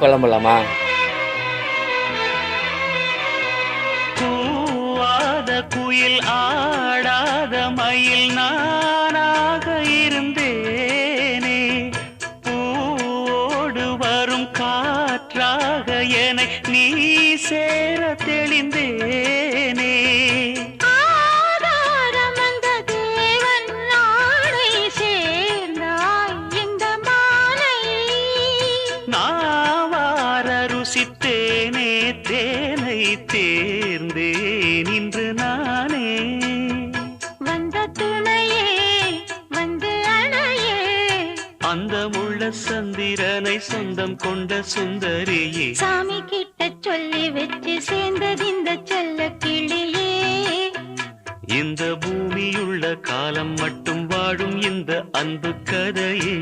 குழம்பலாமா? கூவாத குயில் ஆடாத மயில் நானாக இருந்தேனே, பூவோடு வரும் காற்றாக என்னை நீ சேர தெளிந்தேனே. ருசித்தேனே தேனை தேர்ந்தேன் இன்று நானே. வந்த துணையே வந்து அணையே, அந்த முள்ள சந்திரனை சொந்தம் கொண்ட சுந்தரியே, சாமி கிட்ட சொல்லி வச்சு சேர்ந்தது இந்த செல்ல கிளியே. இந்த பூமியுள்ள காலம் மட்டும் வாழும் இந்த அன்பு கதையே.